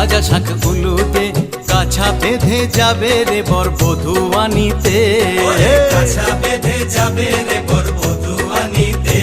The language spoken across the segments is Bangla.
ভাজা শাক উলুতে কাছা বেঁধে যাবে রে বর বধূ আনিতে, কাছা বেঁধে যাবে রে বর বধূ আনিতে।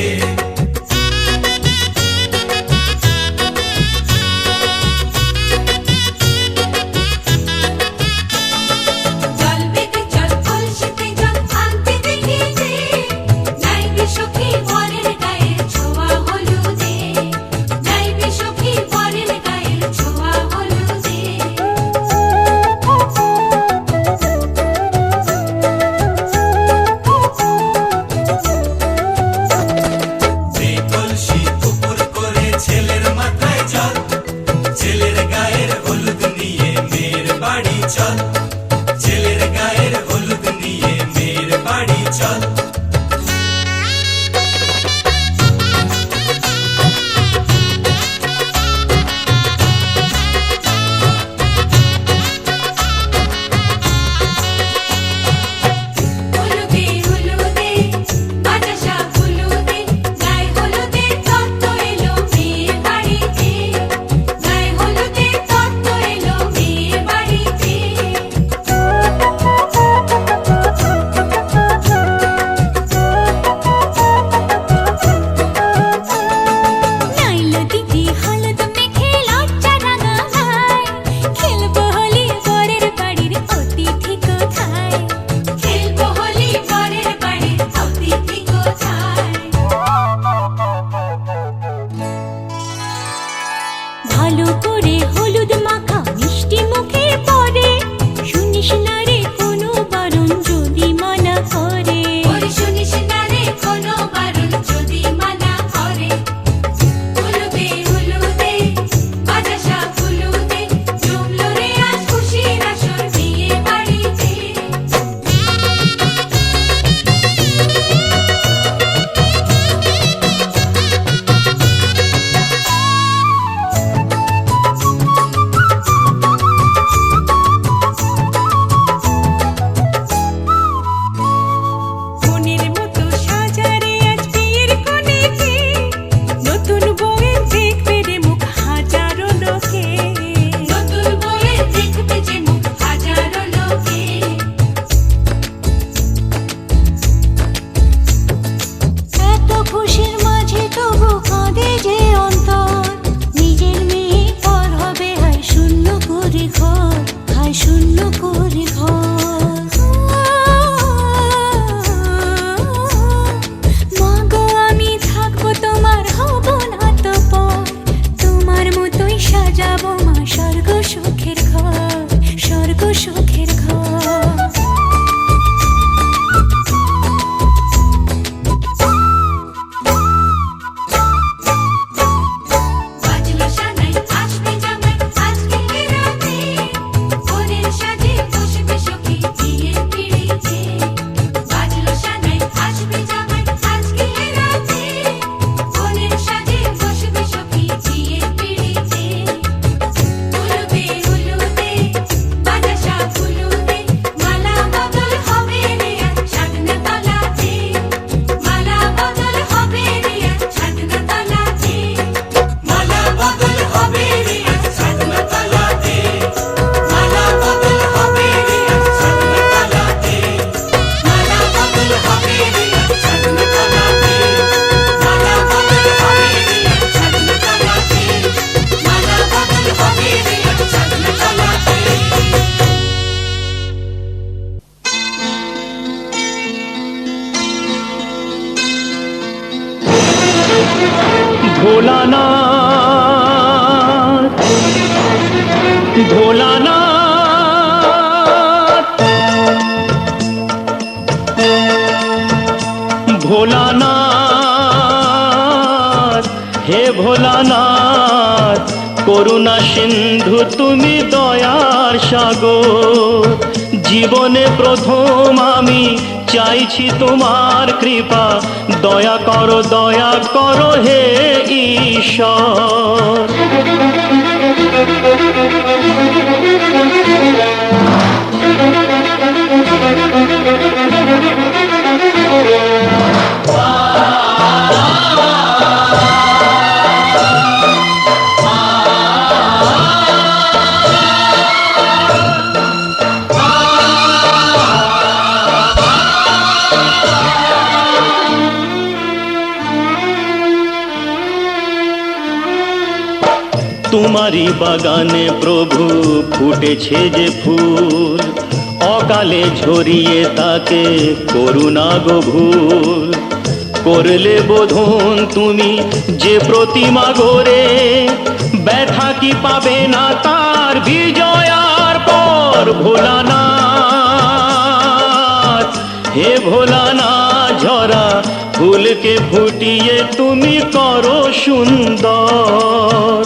ভোলানাথ ভোলানাথ ভোলানাথ হে ভোলানাথ করুণা সিন্ধু তুমি দয়ার সাগর জীবনে প্রথম আমি চাইছি তোমার কৃপা দয়া করো হে ঈশ্বর তোমারই বাগানে প্রভু ফুটেছে যে ফুল, অকালে ঝরিয়ে তাকে করুণা গো ভুল। করলে বোধন তুমি যে প্রতিমা গড়ে, ব্যথা কি পাবে না তার বিজয়ার পর? ভোলানাথ, হে ভোলানাথ, ঝরা ফুলকে ফুটিয়ে তুমি করো সুন্দর।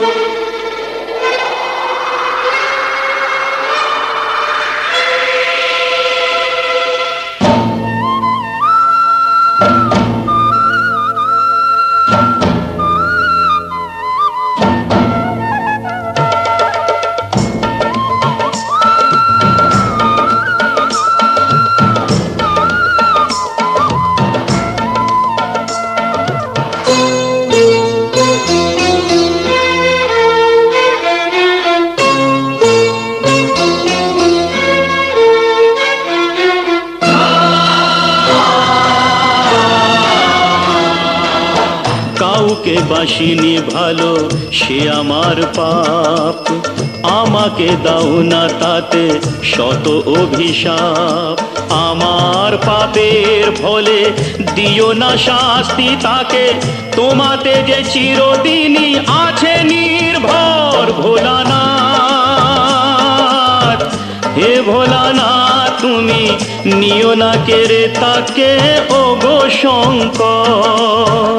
কাউকে বাসিনি ভালো সে আমার পাপ, আমাকে দাও না তাতে শত অভিশাপ। আমার পাপের ফলে দিও না শাস্তি তাকে, তোমাতে যে চিরদিনই আছে নির্ভর। ভোলানাথ, হে ভোলানাথ, তুমি নিও না কেড়ে তাকে ওগো শঙ্কর।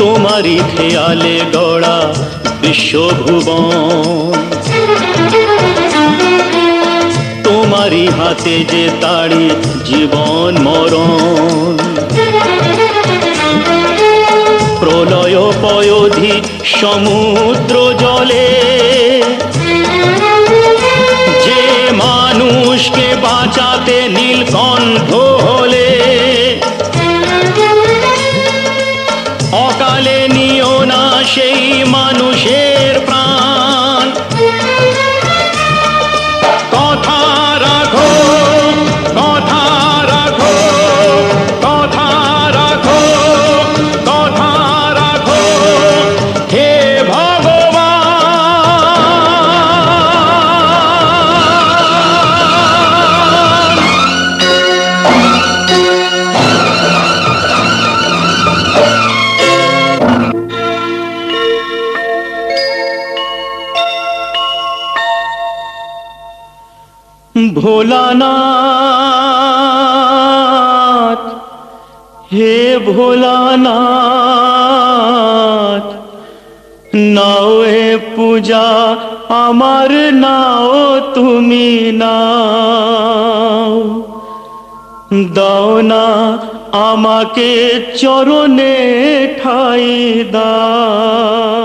তোমারই খেয়ালে গড়া বিশ্বভুবন, তোমারই হাতে যে তাড়ি জীবন মরণ। প্রলয় পয়োধি সমুদ্র জলে যে মানুষকে বাঁচাতে নীলকণ্ঠ হলে, অকালে নিও না সেই মানুষের প্রাণ। কথা রাখো, কথা রাখো, কথা রাখো, কথা রাখো, হে ভোলানাথ, হে ভোলানাথ, নাও এ পূজা আমার, নাও তুমি নাও। দাও না আমাকে চরণে ঠাই দাও।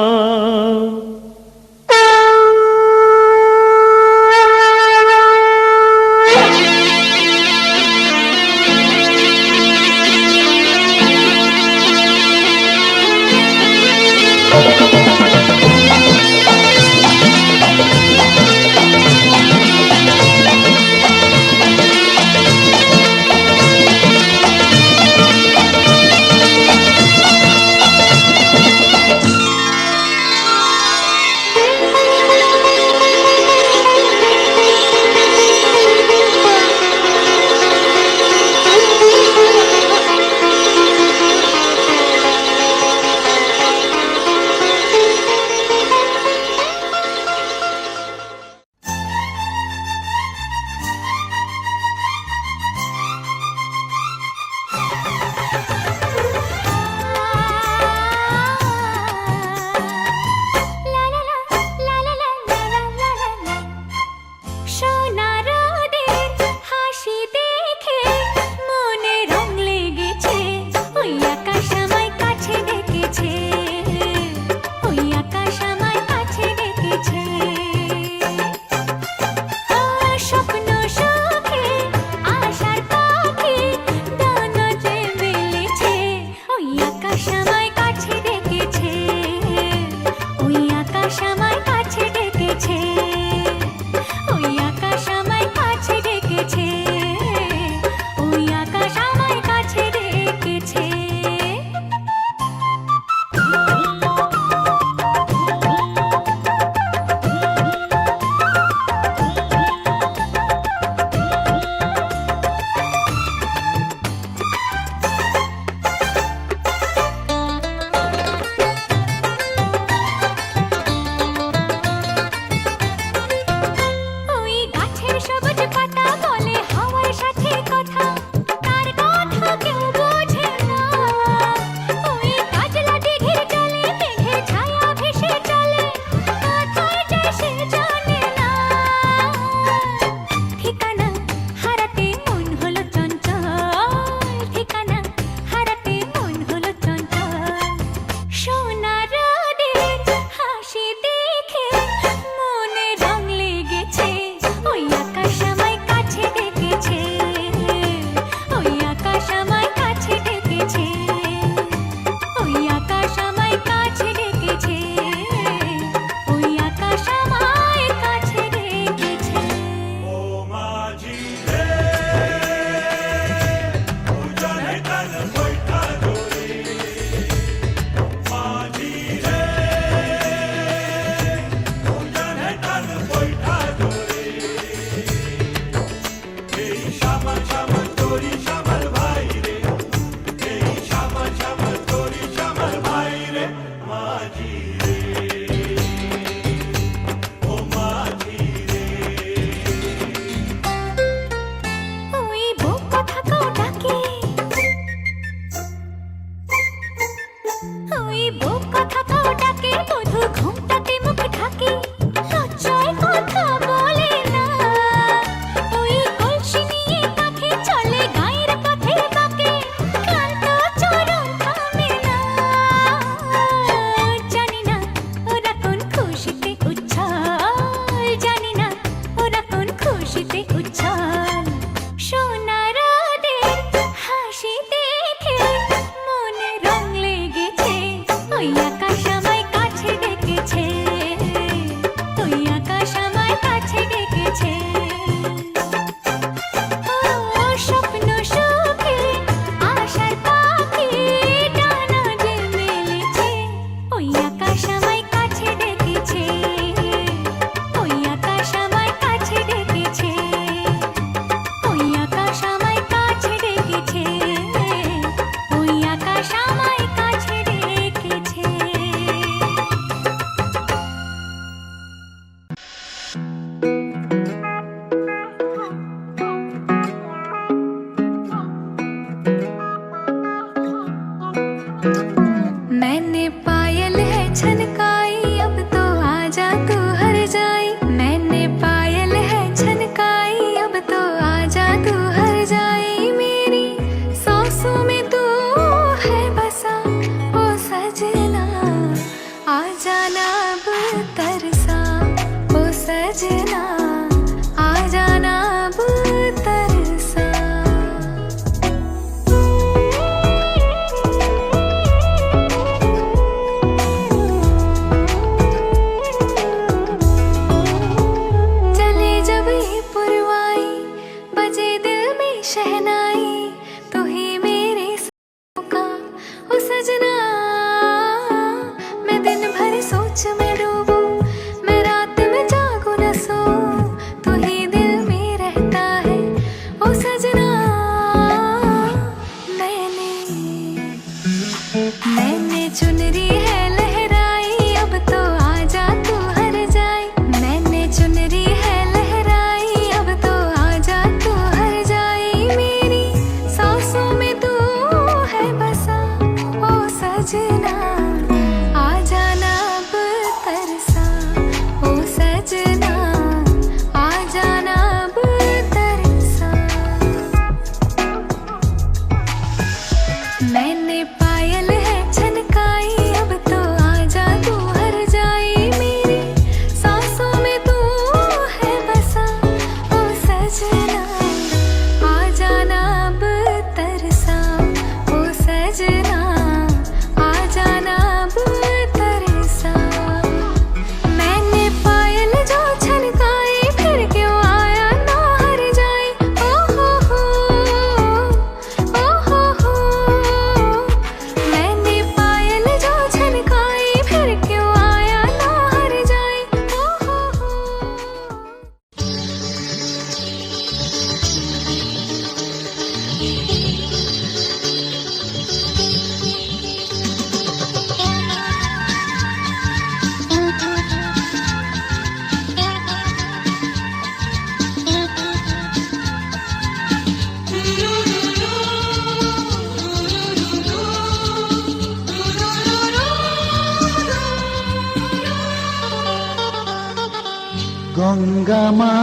গঙ্গামা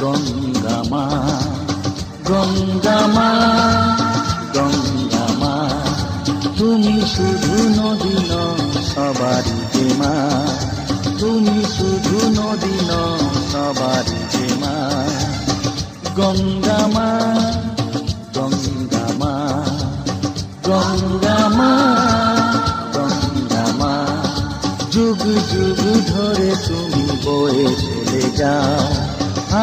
গঙ্গামা গঙ্গামা গঙ্গামা, তুমি শুধু নদী নও সবারই যে মা, তুমি শুধু নদী নও সবারই যে মা। গঙ্গামা গঙ্গামা গঙ্গামা গঙ্গামা, যুগ যুগ ধরে তুমি বয়ে চলে যাও,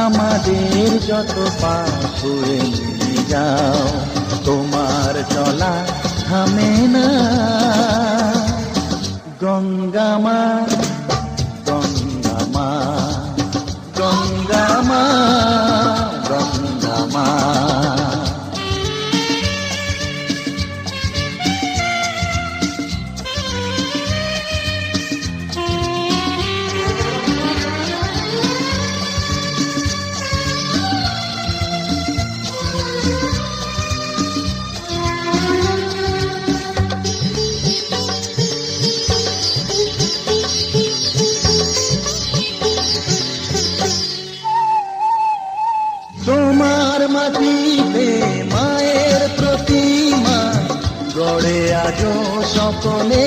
আমাদের যত পাপ ছুঁয়ে নিয়ে যাও। তোমার চলা থামে না। গঙ্গামা গঙ্গামা গঙ্গামা গঙ্গামা। তোমার মাটিতে মায়ের প্রতিমা গড়ে আজো সকলে,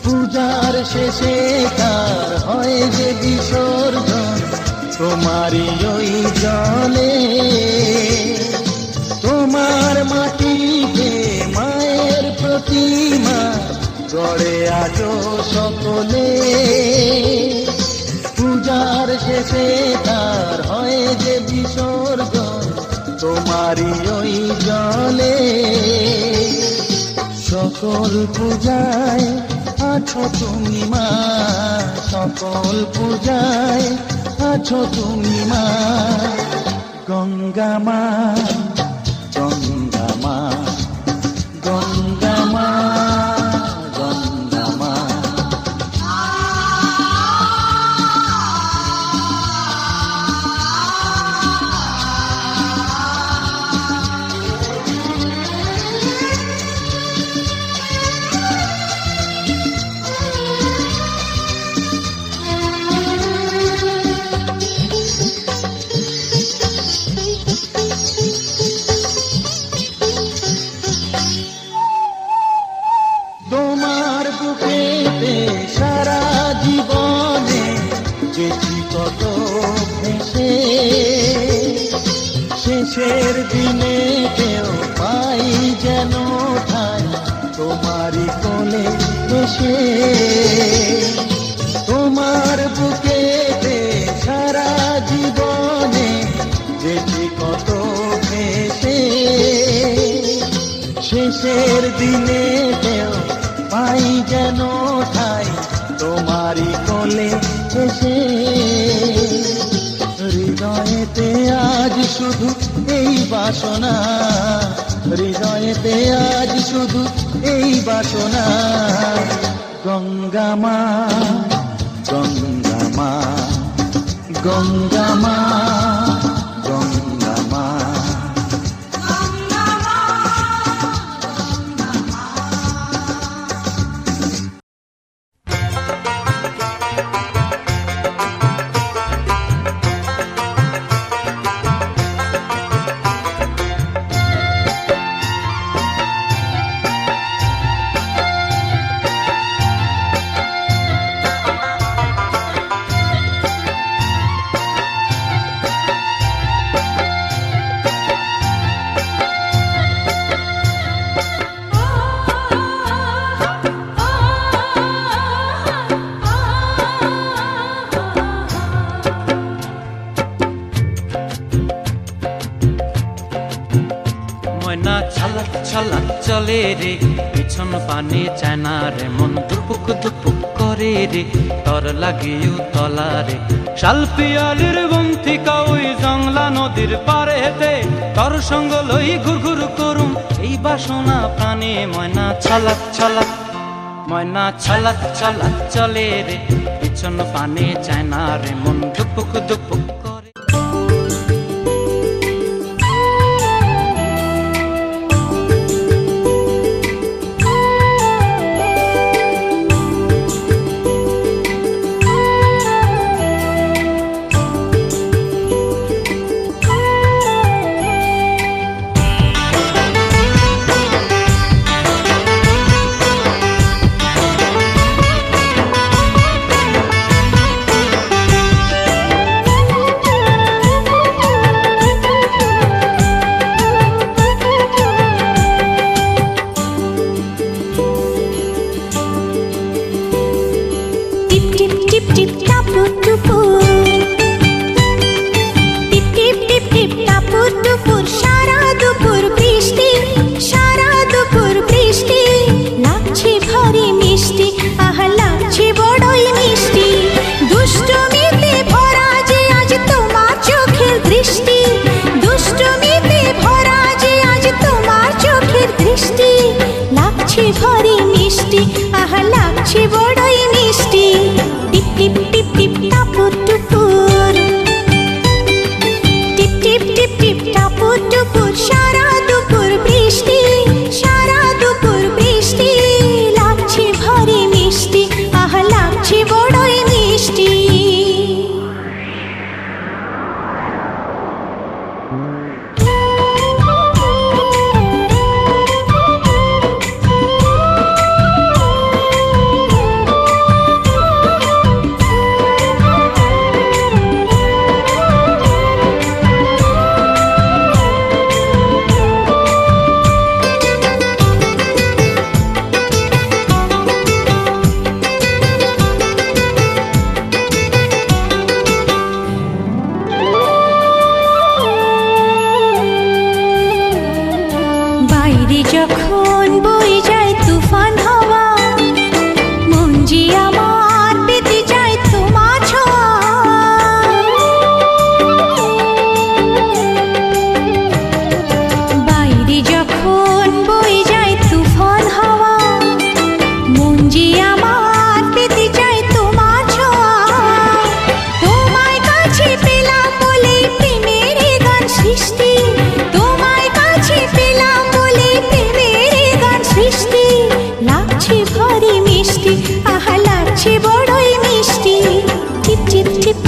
পূজার শেষে তার হয় যে বিসর্জন তোমারই ওই জলে। তোমার মাটিতে মায়ের প্রতিমা গড়ে আজো সকলে, পূজার শেষে তার হয় যে বিসর্জন তোমারই ওই জলে। সকল পূজায় আছো তুমি মা, সকল পূজায় আছো তুমি মা। গঙ্গামা গঙ্গামা গঙ্গামা গঙ্গামা। তোমার বুকেতে সারা জীবনে যেছি কত ভেসে, শেষের দিনে কেউ পাই যেন ঠাই তোমারই কোলে বসে। তোমার বুকেতে সারা জীবনে যেছি কত ভেসে, শেষের দিনে কেউ পাই যেন ঠাই তোমারই কোলে এসে। হৃদয়েতে আজ শুধু এই বাসনা, হৃদয়েতে আজ শুধু এই বাসনা। গঙ্গামা গঙ্গামা গঙ্গামা গঙ্গামা। ময়না ছলক ছলক চলে রে, পিছন পানে চায় না রে, মন দুপুক দুপুক করে রে, তর লাগিও তলা রে। শাল পিয়ালির বন্থিকা ওই জংলা নদীর পারে হেতে, তর সঙ্গ লই ঘুর ঘুর করুম এই বাসনা প্রাণে। ময়না ছলক ছলক, ময়না ছলক ছলক চলে রে, পিছন পানে চায় না রে, মন দুপুক দুপুক করে।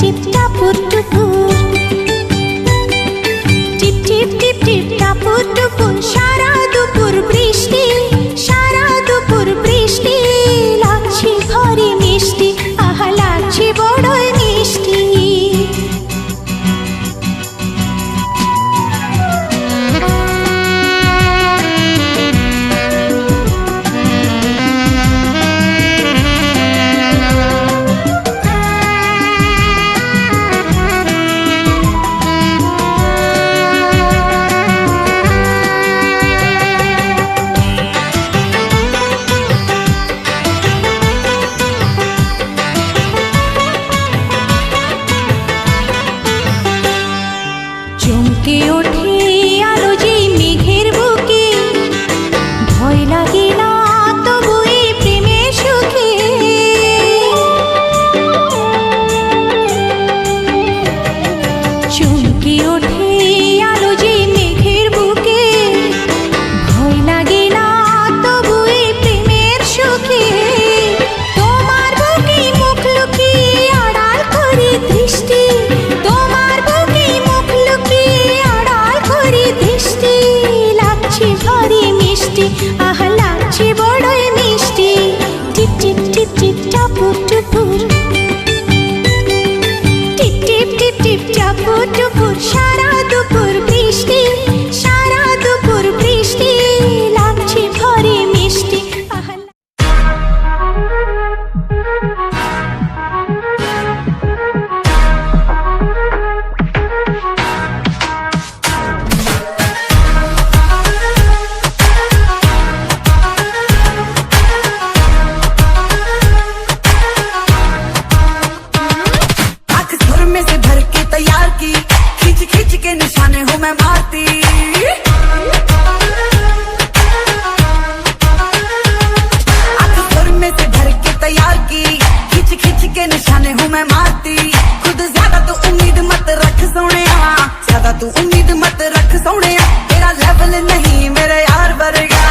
টিপ টাপুর টুপুর, টিপ টিপ টিপ টিপ টাপুর টুপুর, সারা দুপুর বৃষ্টি, সারা দুপুর বৃষ্টি, লাগছে ঘরে মিষ্টি, আহা লাগছে বড়ই মিষ্টি। চমকে ওঠে আলো যেই মেঘের বুকে, ভয় লাগে না তবু এই প্রেমের সুখে। চমকে ওঠে আলো যেই মেঘের বুকে, ভয় লাগে না তবু এই প্রেমের সুখে। তোমার বুকে মুখ লুকিয়ে আড়াল করে দৃষ্টি, তোমার বুকে মুখ লুকিয়ে আড়াল করে দৃষ্টি, লাগছে ভারী মিষ্টি, আহা লাগছে বড়ই মিষ্টি। টিপ টিপ টিপ টিপ টাপুর টুপুর, টিপ টিপ টিপ টিপ টাপুর টুপুর, সারা দুপুর বৃষ্টি, সারা দুপুর বৃষ্টি, লাগছে ভারী মিষ্টি, আহা। आंख सुर में से भर के तैयार की, खींच खींच के निशाने हूँ मैं मारती। आंख सुर में से भर के तैयार की, खींच खींच के निशाने हूँ मैं मारती। खुद ज्यादा तू उम्मीद मत रख सोनिया, ज्यादा तू उम्मीद मत रख सोनिया, तेरा लेवल नहीं मेरे यार वर्गा।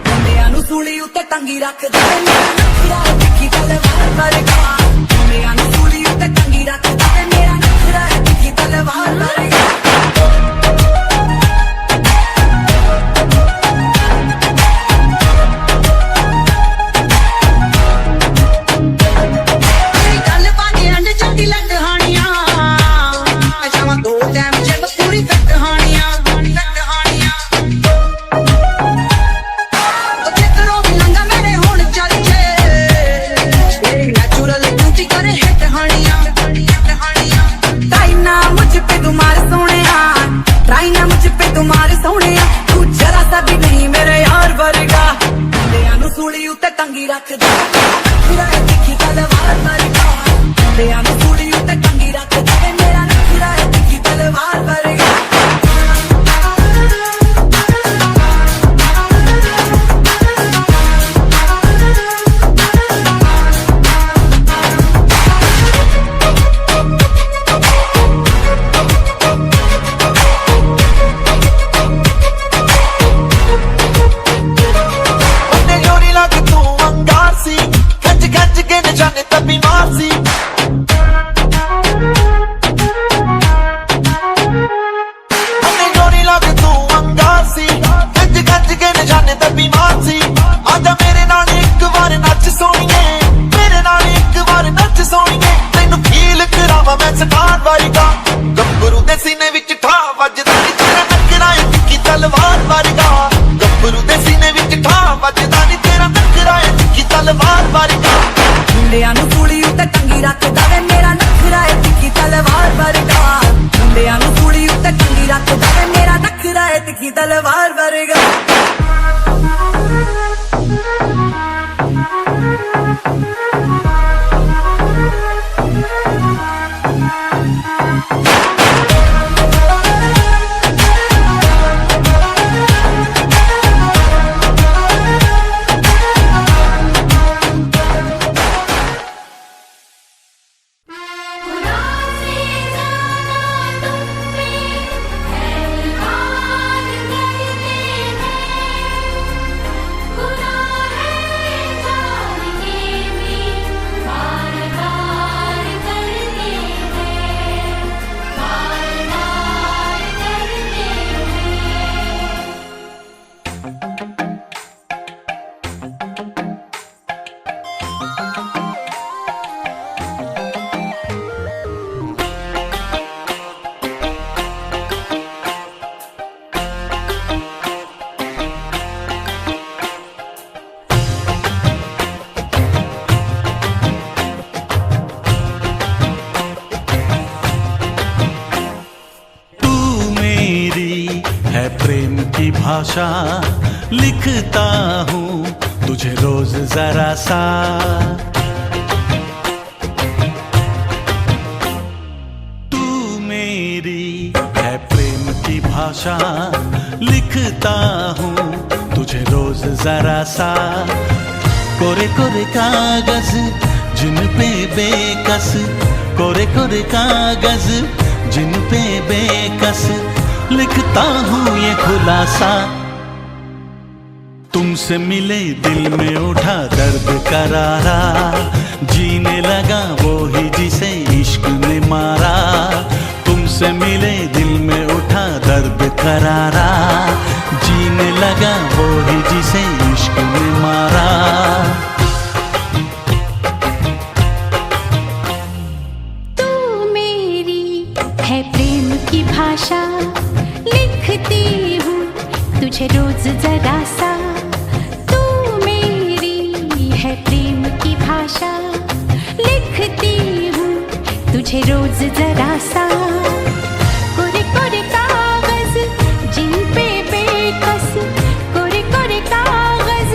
मुंडियां नू सूली उत्ते टंगी रख दे, मेरा नखरा दिखी तलवार वर्गा। मुंडियां नू सूली उत्ते टंगी रख दे, मेरा नखरा दिखी तलवार वर्गा। मेरी गल बाजे अंड चट्टी लग हानियां, जावां दो टाइम जब पूरी फिट हानियां, फिट हानियां। जिधरों भी लंघा मेरे हुण चल जे, मेरी नेचुरल ब्यूटी करे हिट हानियां, हिट हानियां। ट्राई ना मुझ पे तुम्हारे सोनिया, ट्राई ना मुझ पे तुम्हारे सोनिया, तू जरा सा भी नहीं मेरे यार वर्गा। मुंडियां नू सूली उत्ते टंगी रख दे, नखरा दिखी तलवार वर्गा। मुंडियां नू सूली उत्ते टंगी रख दे, मेरा नखरा दिखी तलवार वर्गा। ਉਹਨੇ ਜੋੜੀ ਲੱਗ ਤੂੰ ਅੰਗਾਰ ਸੀ, ਖੱਜ ਖੱਜ ਕੇ ਨਿਸ਼ਾਨੇ ਤੱਬੀ ਮਾਰ ਸੀ। भाषा लिखता हूँ तुझे रोज जरा सा। तू मेरी है प्रेम की भाषा लिखता हूँ तुझे रोज जरा सा। कोरे कोरे कागज जिन पे बेकस, कोरे कोरे कागज जिन पे बेकस लिखता हूँ ये खुलासा। तुमसे मिले दिल में उठा दर्द करारा, जीने लगा वो ही जिसे इश्क ने मारा। तुमसे मिले दिल में उठा दर्द करारा, जीने लगा वो ही जिसे इश्क ने मारा। तू मेरी है प्रेम की भाषा लिखती हूँ तुझे रोज जरा सा। तू मेरी है प्रेम की भाषा लिखती हूँ तुझे रोज जरा सा। कोरे कोरे कागज जिन पे बेकस, कोरे कोरे कागज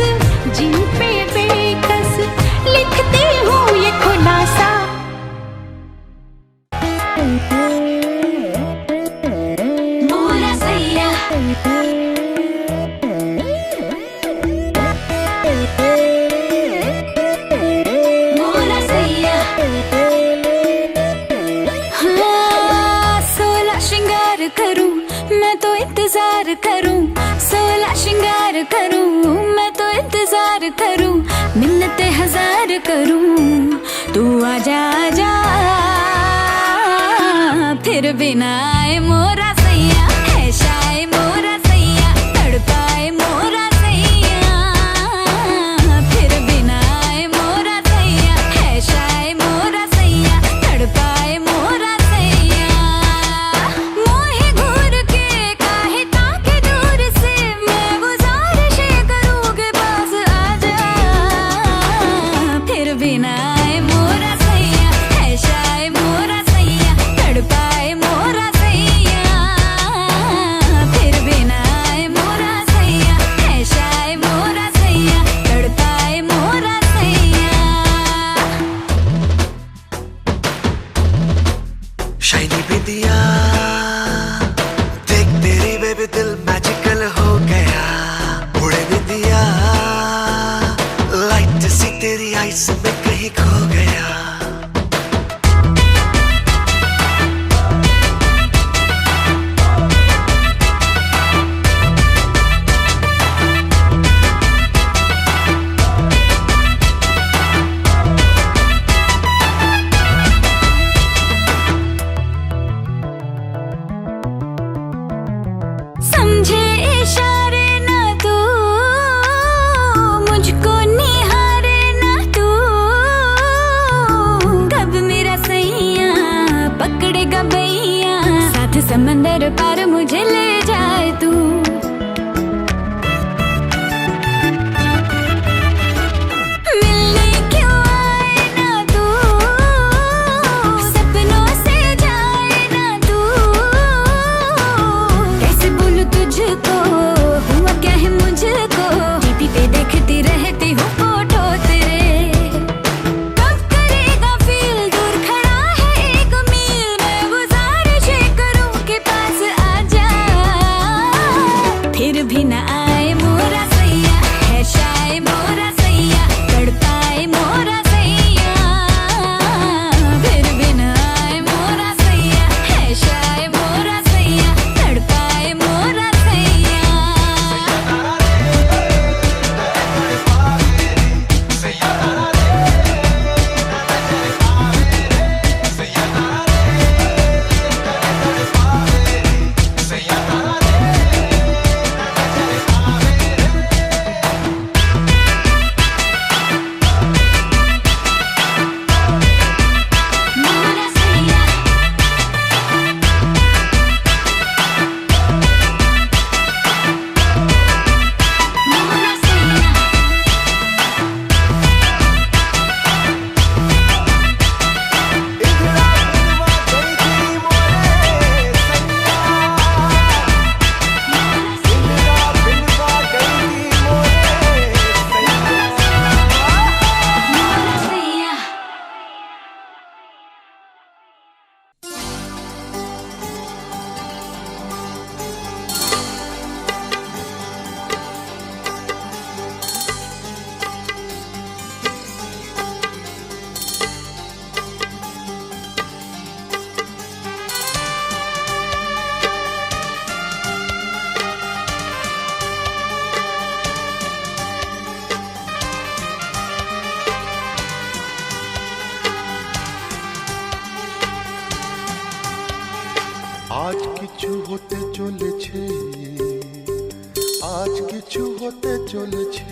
जिन पे बेकस लिखती हूँ ये खुलासा। मोरा सैया मोरा सैया। हाँ, 16 श्रृंगार करूं मैं तो इंतजार करूं, 16 श्रृंगार करूं मैं तो इंतजार करूं, मिन्नतें हजार करूं तू आजा आजा। फिर बिना आए मोरा सैया, है शाये मोरा सैया, तड़पाए मोरा सैया। फिर बिना आए मोरा सैया, है शाये मोरा सैया, तड़पाए मोरा सैया। मोहे घूर के काहे ताके दूर से, मैं गुजारिशें करूं के पास आजा। फिर बिना आए मोरा सैया, है शाये मोरा सैया, तड़पाए मोरा सैया। फिर बिना आए मोरा सैया, है शाये मोरा सैया, तड़पाए मोरा सैया। शाइनी बिंदिया देख तेरी बेबी दिल मैजिकल हो गया। उड़े बिंदिया लाइट सी तेरी आइस में कहीं खो गया। समझे इशारे ना तू, मुझको निहारे ना तू। कब मेरा सैया पकड़ेगा बैया, साथ समंदर पार मुझे ले जाए तू। मिलने क्यों आए ना तू, सपनों से जाए ना तू। कैसे बोलूं तुझको, हुआ क्या है मुझको, टीवी पे देखती रहती हूँ फोटो तेरे। कब करेगा फील, दूर खड़ा है एक मील, मैं गुजारिश करूँ के पास आजा। আজ কিছু হতে চলেছে, আজ কিছু হতে চলেছে।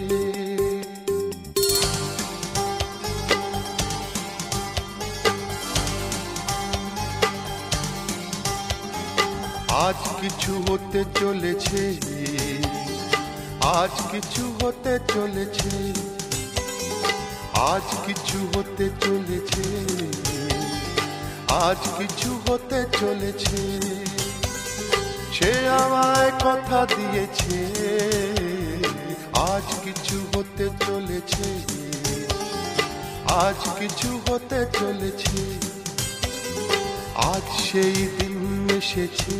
আজ কিছু হতে চলেছে, আজ কিছু হতে চলেছে, আজ কিছু হতে চলেছে, আজ কিছু হতে চলেছে। সে আমায় কথা দিয়েছে, আজ কিছু হতে চলেছে, আজ কিছু হতে চলেছে। আজ সেই দিন এসেছে।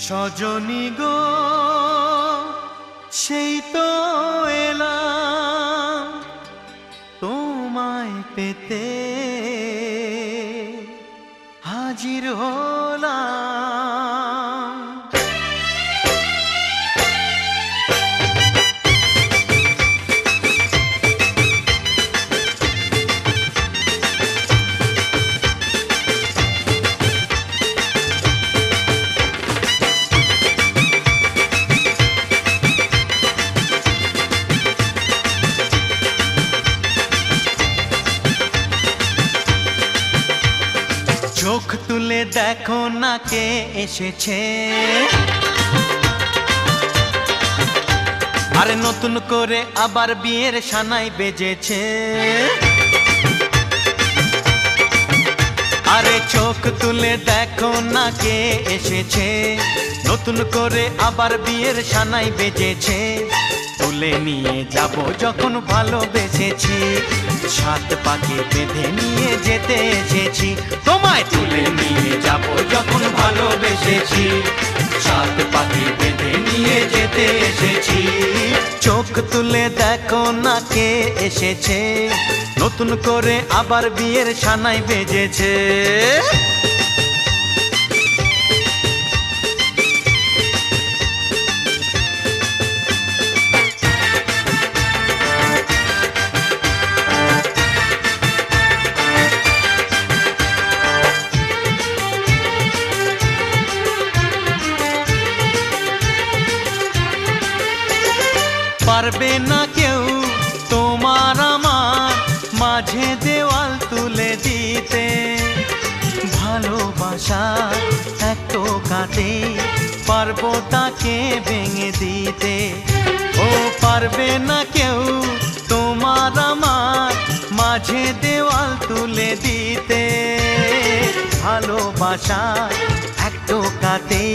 সজনী গো সেই তো এলাম তোমায় পেতে, হাজির হলাম। চোখ তুলে দেখো না কে এসেছে, আরে নতুন করে আবার বিয়ের সানাই বেজেছে। আরে চোখ তুলে দেখো না কে এসেছে, নতুন করে আবার বিয়ের সানাই বেজেছে। তুলে নিয়ে যাব যখন ভালোবেসেছি, সাত পাকে বেঁধে নিয়ে যেতে এসেছি। তোমায় তুলে নিয়ে যাব যখন ভালোবেসেছি, সাত পাকে বেঁধে নিয়ে যেতে এসেছি। চোখ তুলে দেখো না কে এসেছে, নতুন করে আবার বিয়ের সানাই বেজেছে। পারবে না কেউ তোমার আমার মাঝে দেওয়াল তুলে দিতে, ভালোবাসা এত কাটে পারবো তাকে ভেঙে দিতে। ও পারবে না কেউ তোমার আমার মাঝে দেওয়াল তুলে দিতে, ভালোবাসা এত কাটে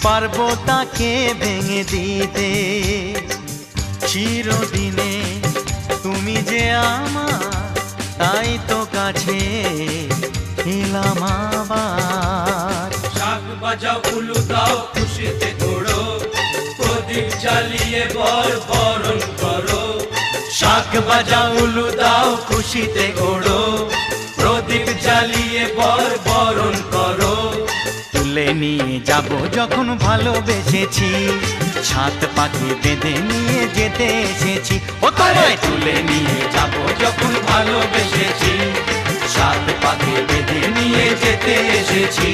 পারবো তাকে ভেঙে দিতে। চিরদিনে তুমি যে আমার, তাই তো কাছে এলাম আবার। শাক বাজাও খুশিতে ঘোড়ো প্রদীপ জ্বালিয়ে বরণ করো শাক বাজাও উলু দাও খুশিতে ওড়ো প্রদীপ জ্বালিয়ে বরণ করো তুলে নিয়ে যাব যখন ভালোবেসেছি ছাত পাখি বেঁধে নিয়ে যেতে এসেছি ও তোমায় তুলে নিয়ে যাব যখন ভালোবেসেছি সাত পাকে বেঁধে নিয়ে যেতে এসেছি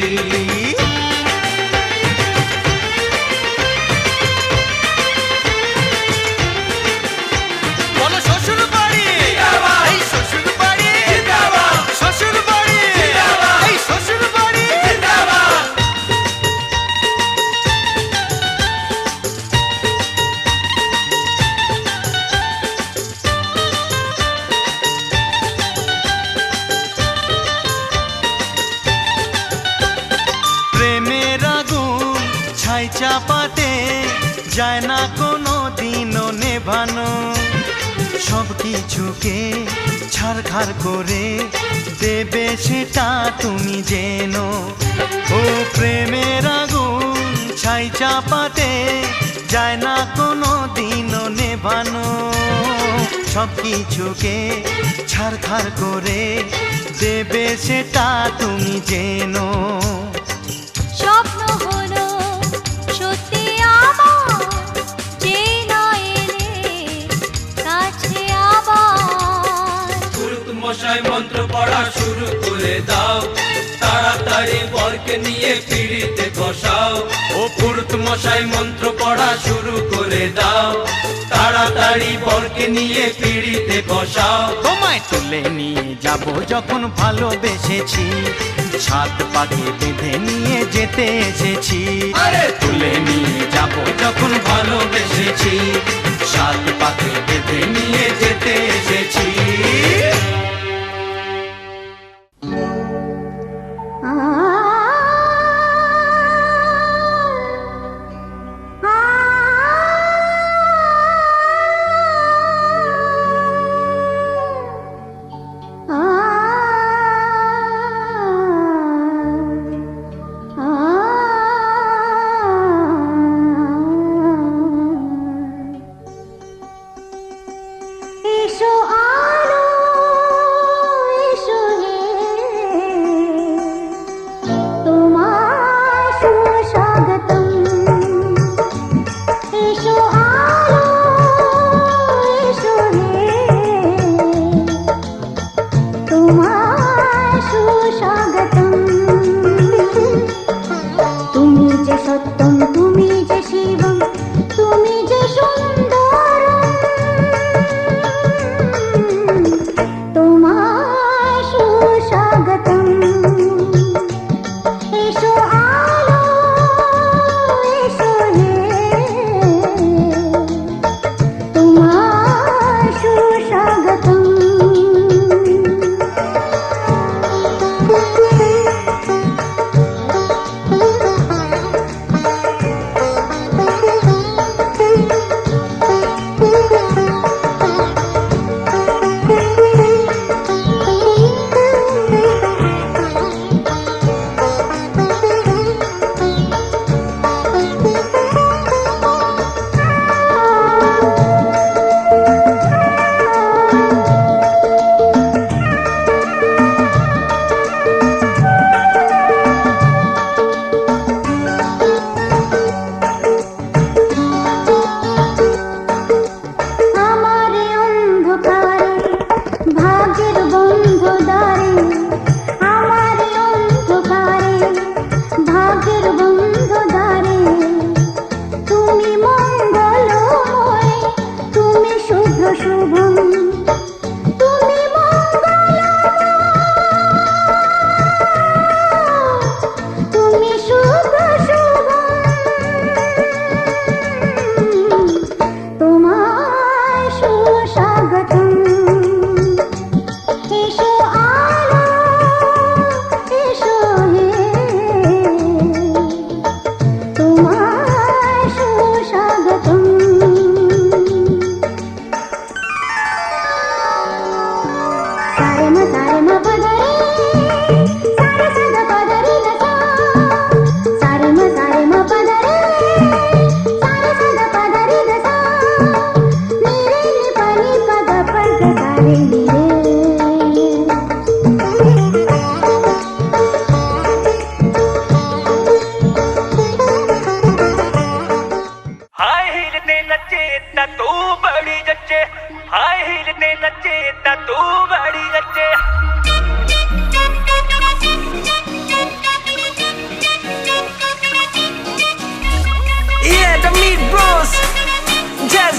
বলো শ্বশুর বাড়ি এই শ্বশুর বাড়ি শ্বশুর বাড়ি এই শ্বশুর বাড়ি প্রেমের আগুন ছাই চাপাতে যায় না কোনো দিনও নেভানো সব কিছুকে ছাড়খাড় করে দেবে সেটা তুমি জেনো ও প্রেমের আগুন ছাই চাপাতে যায় না কোনো দিনও নেভানো সব কিছুকে ছাড়খাড় করে দেবে সেটা তুমি জেনো স্বপ্ন হলো সত্যি আমার যে না এলে কাছে আবার পুরুত মশাই মন্ত্র পড়া শুরু করে দাও তাড়াতাড়ি বরকে নিয়ে পিড়িতে বসাও ও পুরুত মশাই মন্ত্র পড়া শুরু করে দাও তাড়াতাড়ি বরকে নিয়ে পিড়িতে বসাও তোমায় তুলে নিয়ে যাব যখন ভালোবেসেছি ছাদ পাখি বেঁধে নিয়ে যেতে এসেছি আরে তুলে নিয়ে যাব যখন ভালোবেসেছি সাত পাকে বেঁধে নিয়ে যেতে এসেছি এসো আলো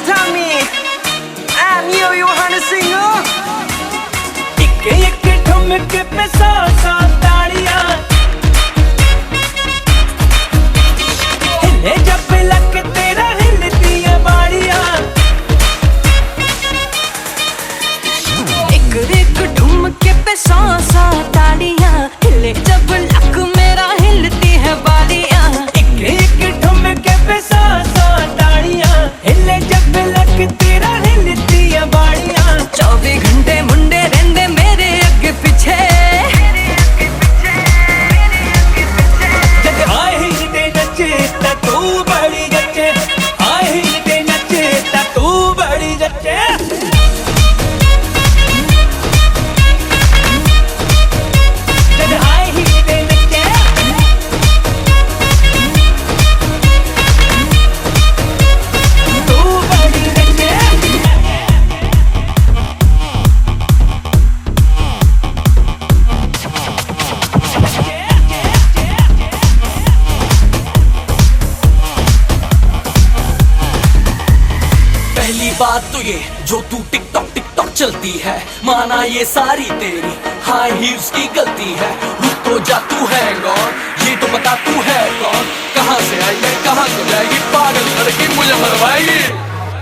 Tommy. I'm you, Johannes Singer. इक्के इक्के ठुमके पे सौ सौ ताड़ियां हिले जब लक तेरा हिलती है बाड़ियां एक एक ठुमके पे सौ सौ तालियां हिले जब लक मेरा हिलती है बालियां इक्के इक्के ठुमके पे सौ सौ ताड़ियां हिले जब लक तेरा हिलती है बाड़ियां 24 घंटे मुंडे रहंदे मेरे अगे पीछे जग आए ही दे नचे ता तू बड़ी जचे आए ही दे नचे ता तू बड़ी जचे जग आए ही दे नचे तू बड़ी जचे पहली बात तो ये जो तू टिकटॉक टिकटॉक चलती है माना ये सारी तेरी हाई हील्स की गलती है रुक तो जा तू है कौन ये तो बता तू है कौन कहाँ से आई है कहाँ को जाएगी पागल लड़की मुझे मरवाएगी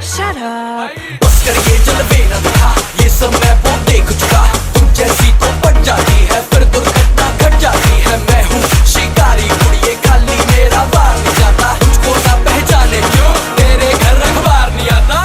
Shut up. बस कर ये जलवे न दिखा ये सब मैं वो देख चुका तुम जैसी तो पट जाती है फिर दुर्घटना घट जाती है मैं हूँ शिकारी कुड़िए खाली मेरा बार नहीं जाता तुझको ना पहचाने क्यों तेरे घर अखबार नहीं आता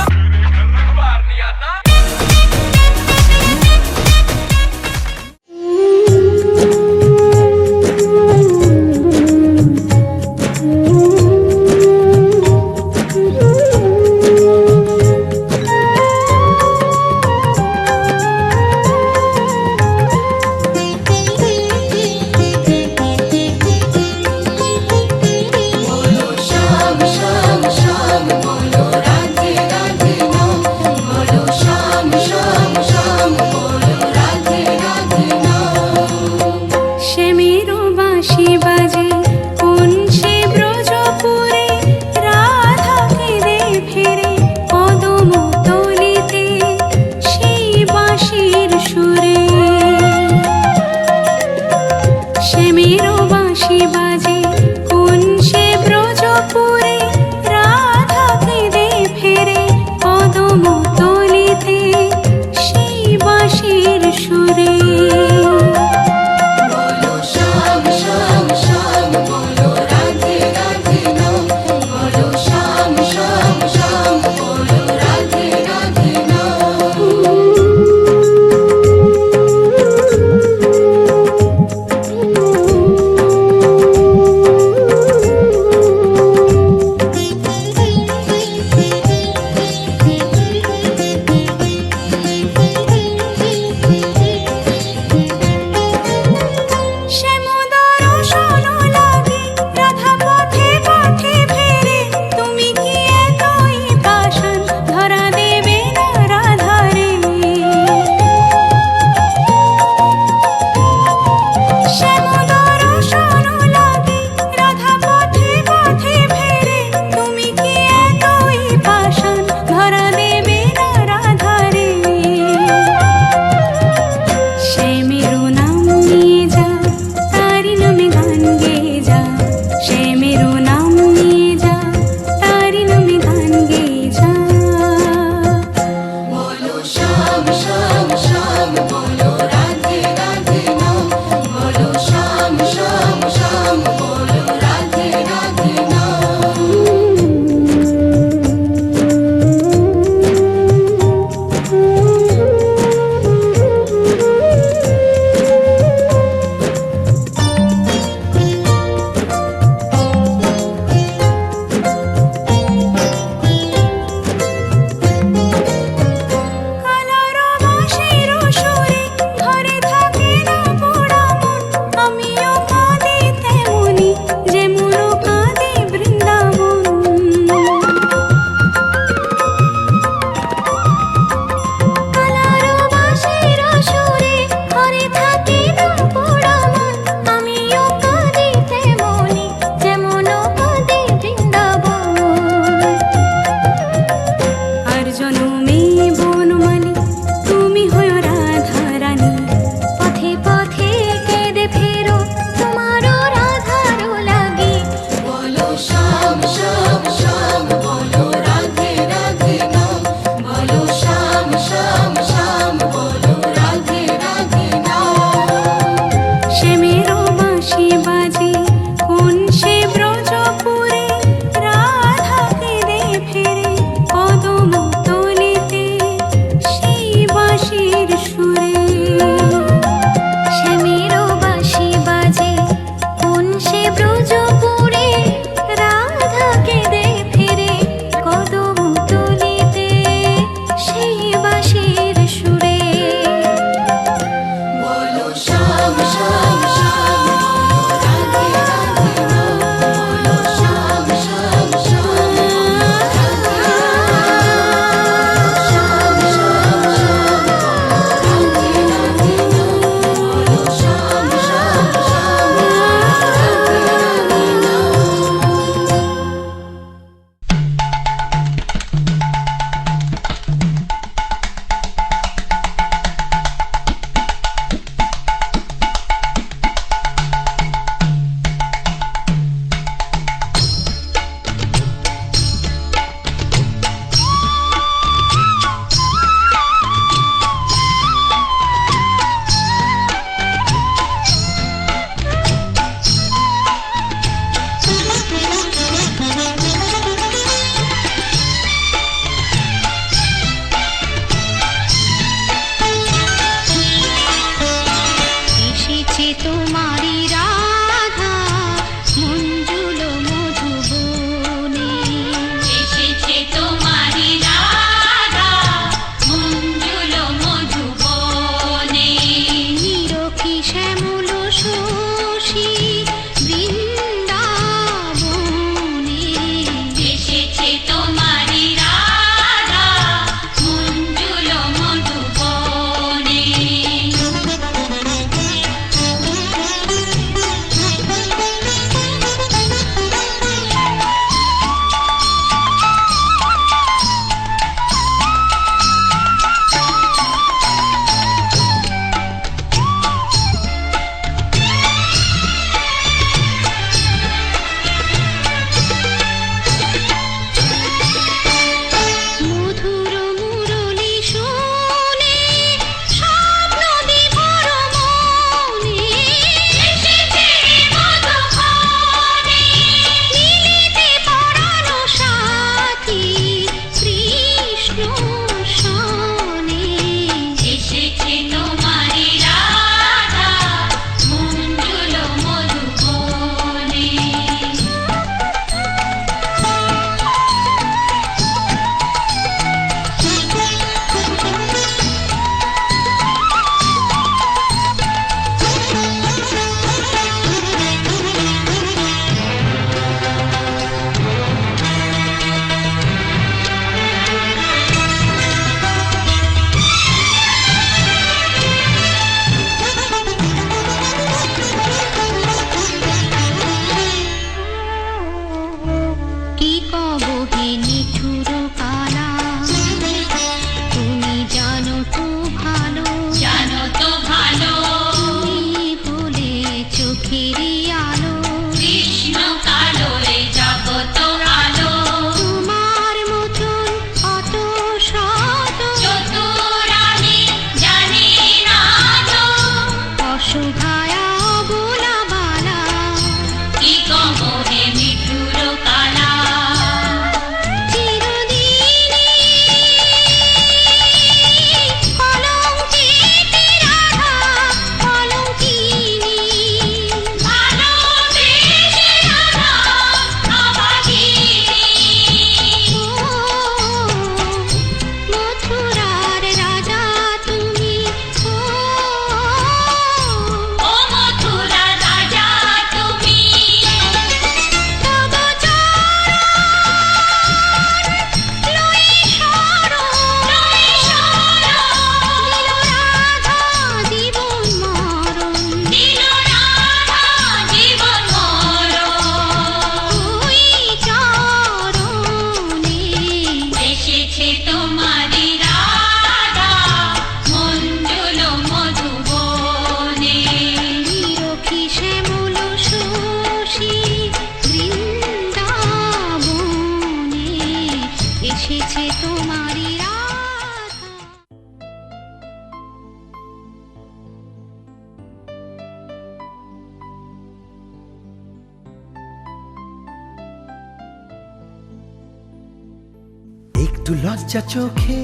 একটু লজ্জা চোখে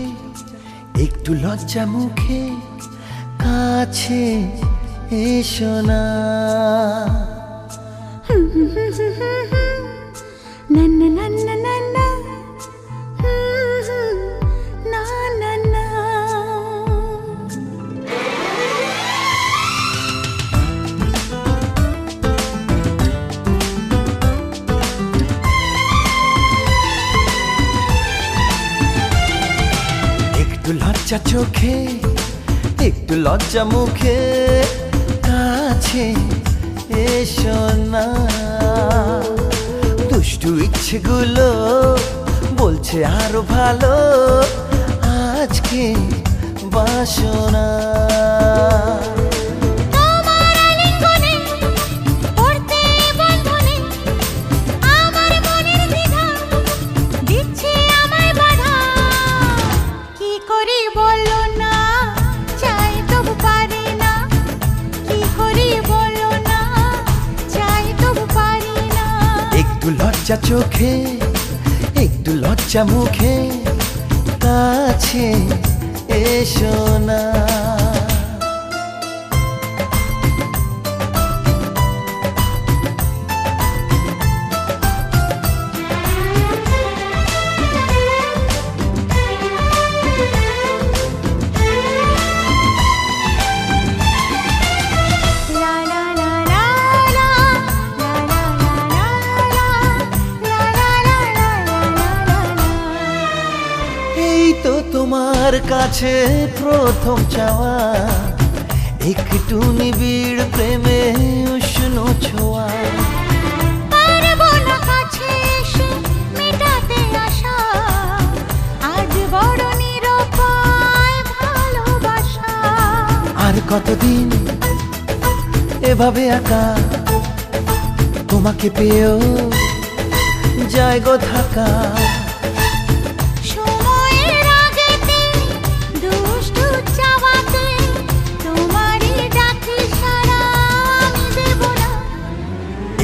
একটু লজ্জা মুখে কাছে এসো না। না না না না না না না না না। একটু লজ্জা চোখে একটু লজ্জা মুখে কাছে এসো না। দুষ্টু ইচ্ছেগুলো বলছে আরো ভালো আজকে বাসনা। তোমার আলিঙ্গনে পড়তে বন্ধনে আমার মনের দ্বিধা দিচ্ছে আমায় বাধা। কি করি বলো না চাই তবু পারি না। কি করি বলো না চাই তবু পারি না। একটু লজ্জা চোখে একটু লজ্জা মুখে কাছে এসো না। লা লা লা লা লা লা লা লা লা লা লা লা লা। এই তো তোমার কাছে প্রথম চাওয়া একটু নিবিড় প্রেমে উষ্ণ ছোঁয়া। পারবো না কাছে এসে মেটাতে আশা আজ বড় নিরুপায় ভালোবাসা। আর কতদিন এভাবে একা তোমাকে পেয়েও যায় গো থাকা। সময়ের আগেতে দুষ্টু চাওয়াতে তোমারই ডাকি সারা আমি দেব না।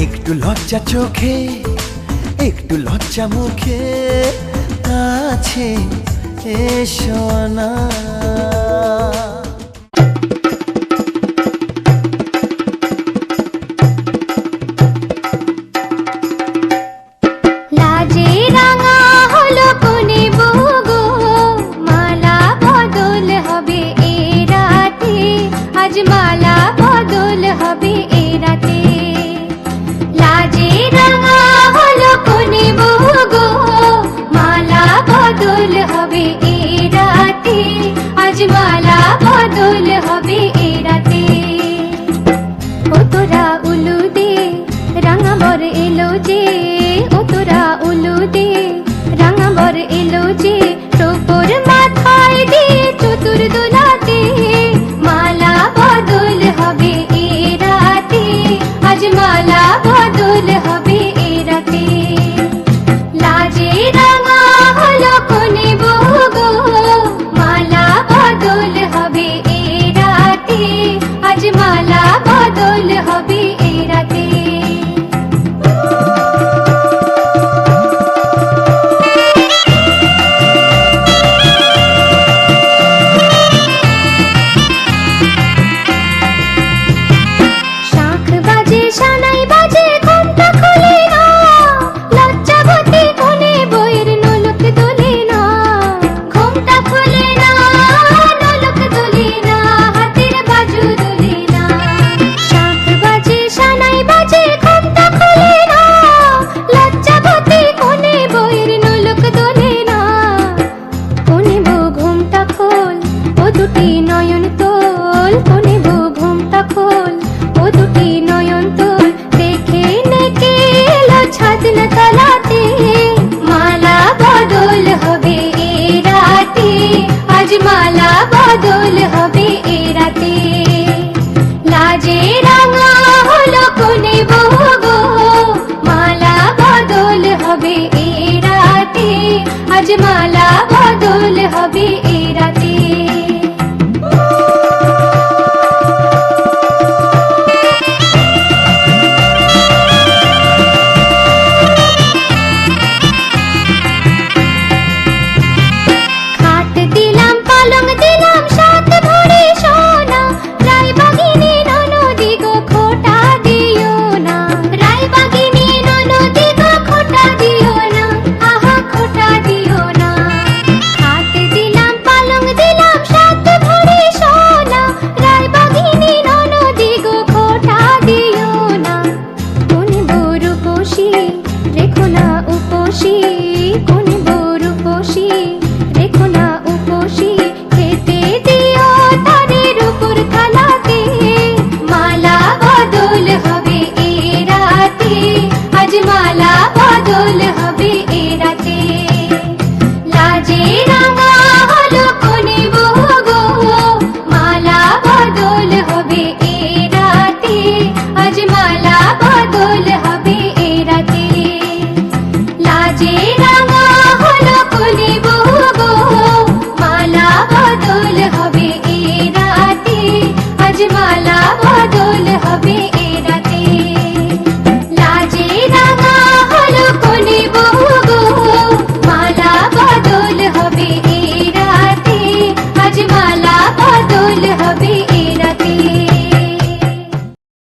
একটু লজ্জা চোখে একটু লজ্জা মুখে কাছে এসো না। লাজে রাঙা হলো কোনে বগো মালা বদল হবে এ রাতে। আজ মালা বদল হবে এ রাতে। লাজে রাঙা হলো কোনে বগো মালা বদল হবে এ রাতে। আজ মালা বদল হবে এ রাতে। ও তোরা উলু দে রাঙাবর এলো যে। ও তোরা উলু দে রাঙাবর এলো যে। টোপর মাথায় দিয়ে চতুর দোলাতে মালা বদল হবে এ রাতে। আজ মালা বদল হবে এ রাতে। লাজে রাঙা হলো কোনে বগো মালা বদল হবে এ রাতে। আজ মালা বদল হবে এ রাতে। শাঁখ বাজে সানাই বাজে ঘুমটা খুলে না। লজ্জাবতী কোনে বইয়ের নোলক দোলে না। ঘুমটা খুলে না নোলক দোলে না হাতের বাজু দোলে না। শাঁখ বাজে সানাই বাজে ঘুমটা খুলে না। লজ্জাবতী কোনে বইয়ের নোলক দোলে না। কোনে বউ ঘুমটা খোল ও দুটি নয়ন তোল। কোনে বউ ঘুমটা খোল ও দুটি নয়ন তোল। দেখে নেকে এলো ছাদনা তলাতে মালা বদল হবে এ রাতে। আজ মালা বদল হবে এ রাতে। লাজে রাঙা হলো কোনে বগো মালা বদল হবে এ রাতে। আজ মালা বদল হবে এ রাতে। বদল হবে